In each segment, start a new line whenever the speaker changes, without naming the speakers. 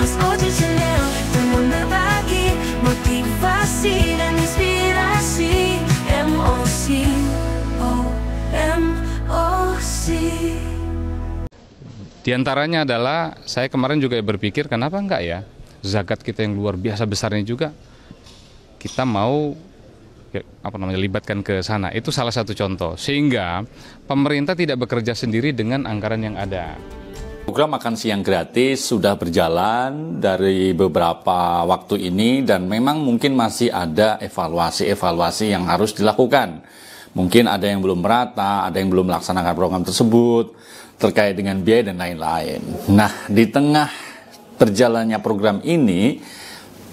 Mas Oji Channel dengan berbagi motivasi dan inspirasi. MOC, MOC.
Di antaranya adalah saya kemarin juga berpikir kenapa enggak ya zakat kita yang luar biasa besarnya juga kita mau libatkan ke sana. Itu salah satu contoh sehingga pemerintah tidak bekerja sendiri dengan anggaran yang ada.
Program makan siang gratis sudah berjalan dari beberapa waktu ini dan memang mungkin masih ada evaluasi yang harus dilakukan. Mungkin ada yang belum merata, ada yang belum melaksanakan program tersebut terkait dengan biaya dan lain-lain. Nah, di tengah berjalannya program ini,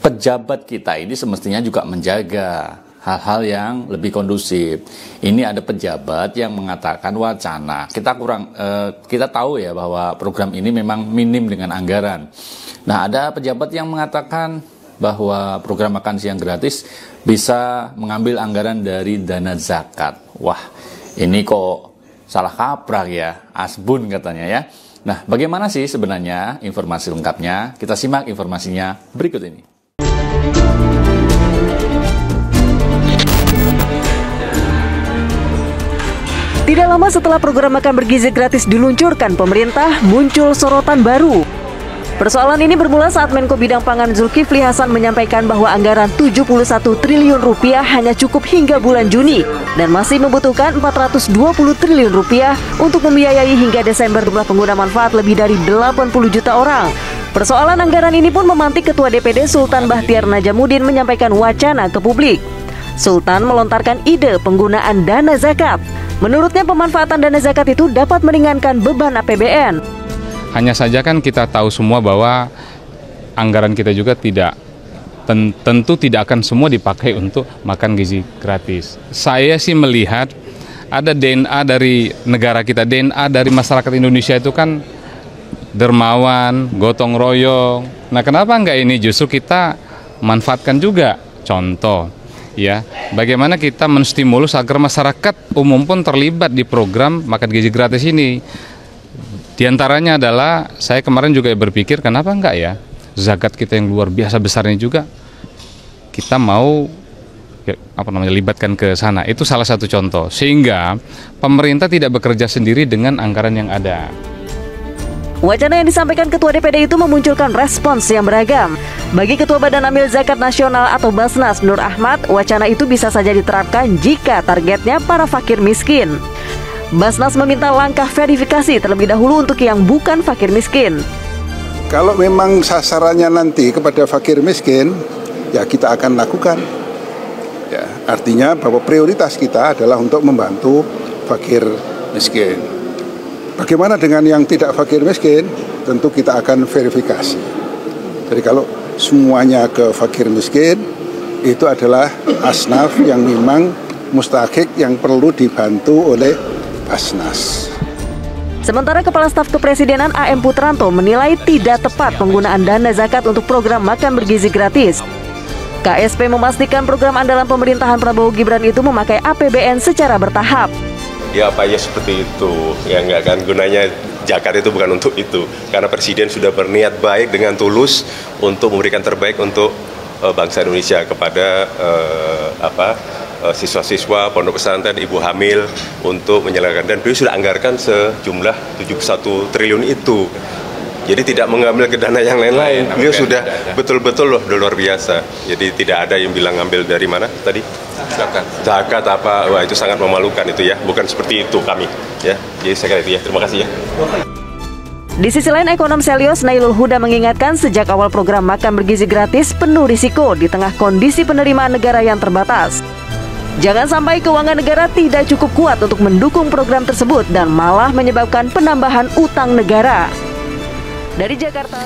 pejabat kita ini semestinya juga menjaga hal-hal yang lebih kondusif. Ini ada pejabat yang mengatakan wacana. Kita tahu ya bahwa program ini memang minim dengan anggaran. Nah, ada pejabat yang mengatakan bahwa program makan siang gratis bisa mengambil anggaran dari dana zakat. Wah, ini kok salah kaprah ya, asbun katanya ya. Nah, bagaimana sih sebenarnya informasi lengkapnya? Kita simak informasinya berikut ini.
Tidak lama setelah program makan bergizi gratis diluncurkan, pemerintah muncul sorotan baru. Persoalan ini bermula saat Menko Bidang Pangan Zulkifli Hasan menyampaikan bahwa anggaran 71 triliun rupiah hanya cukup hingga bulan Juni dan masih membutuhkan 420 triliun rupiah untuk membiayai hingga Desember jumlah pengguna manfaat lebih dari 80 juta orang. Persoalan anggaran ini pun memantik Ketua DPD Sultan Bahtiar Najamuddin menyampaikan wacana ke publik. Sultan melontarkan ide penggunaan dana zakat. Menurutnya pemanfaatan dana zakat itu dapat meringankan beban APBN.
Hanya saja kan kita tahu semua bahwa anggaran kita juga tentu tidak akan semua dipakai untuk makan gizi gratis. Saya sih melihat ada DNA dari negara kita, DNA dari masyarakat Indonesia itu kan dermawan, gotong royong. Nah, kenapa enggak ini justru kita manfaatkan juga? Contoh, ya, bagaimana kita menstimulus agar masyarakat umum pun terlibat di program makan gizi gratis ini. Di antaranya adalah saya kemarin juga berpikir kenapa enggak ya zakat kita yang luar biasa besarnya juga kita mau libatkan ke sana. Itu salah satu contoh sehingga pemerintah tidak bekerja sendiri dengan anggaran yang ada.
Wacana yang disampaikan Ketua DPD itu memunculkan respons yang beragam. Bagi Ketua Badan Amil Zakat Nasional atau Basnas Nur Ahmad, wacana itu bisa saja diterapkan jika targetnya para fakir miskin. Basnas meminta langkah verifikasi terlebih dahulu untuk yang bukan fakir miskin.
Kalau memang sasarannya nanti kepada fakir miskin, ya kita akan lakukan. Ya, artinya bahwa prioritas kita adalah untuk membantu fakir miskin. Bagaimana dengan yang tidak fakir miskin? Tentu kita akan verifikasi. Jadi kalau semuanya ke fakir miskin, itu adalah asnaf yang memang mustahik yang perlu dibantu oleh Basnas.
Sementara Kepala Staf Kepresidenan AM Putranto menilai tidak tepat penggunaan dana zakat untuk program makan bergizi gratis. KSP memastikan program andalan pemerintahan Prabowo Gibran itu memakai APBN secara bertahap.
Ya apa ya seperti itu, ya enggak kan, gunanya zakat itu bukan untuk itu. Karena Presiden sudah berniat baik dengan tulus untuk memberikan terbaik untuk bangsa Indonesia kepada siswa-siswa, pondok pesantren, ibu hamil untuk menyelenggarkan, dan beliau sudah anggarkan sejumlah 71 triliun itu. Jadi tidak mengambil ke dana yang lain-lain. Beliau sudah betul-betul loh luar biasa. Jadi tidak ada yang bilang ngambil dari mana tadi? Zakat apa? Wah, itu sangat memalukan itu ya. Bukan seperti itu kami ya. Jadi saya kira itu ya. Terima kasih ya.
Di sisi lain, ekonom Selios Nailul Huda mengingatkan sejak awal program makan bergizi gratis penuh risiko di tengah kondisi penerimaan negara yang terbatas. Jangan sampai keuangan negara tidak cukup kuat untuk mendukung program tersebut dan malah menyebabkan penambahan utang negara. Dari Jakarta.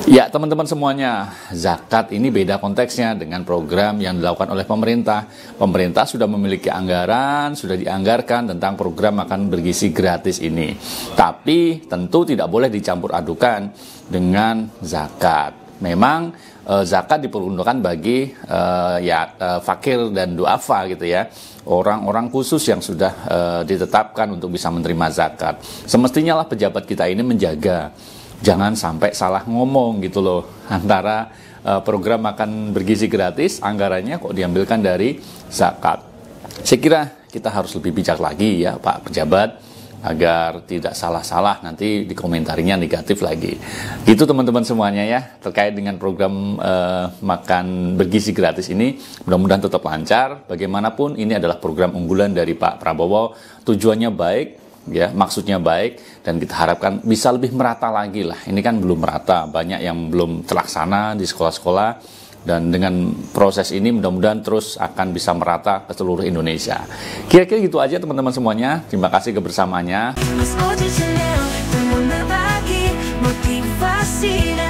Ya, teman-teman semuanya, zakat ini beda konteksnya dengan program yang dilakukan oleh pemerintah. Pemerintah sudah memiliki anggaran, sudah dianggarkan tentang program makan bergizi gratis ini. Tapi tentu tidak boleh dicampur adukan dengan zakat. Memang zakat diperuntukkan bagi fakir dan duafa gitu ya. Orang-orang khusus yang sudah ditetapkan untuk bisa menerima zakat. Semestinya lah pejabat kita ini menjaga jangan sampai salah ngomong gitu loh, antara program makan bergizi gratis anggarannya kok diambilkan dari zakat. Saya kira kita harus lebih bijak lagi ya Pak Pejabat, agar tidak salah-salah nanti dikomentarinya negatif lagi. Itu teman-teman semuanya ya, terkait dengan program makan bergizi gratis ini, mudah-mudahan tetap lancar. Bagaimanapun ini adalah program unggulan dari Pak Prabowo, tujuannya baik, ya maksudnya baik, dan kita harapkan bisa lebih merata lagi lah. Ini kan belum merata, banyak yang belum terlaksana di sekolah-sekolah, dan dengan proses ini mudah-mudahan terus akan bisa merata ke seluruh Indonesia. Kira-kira gitu aja teman-teman semuanya. Terima kasih kebersamaannya.
Mas Oji Channel dengan berbagi motivasi.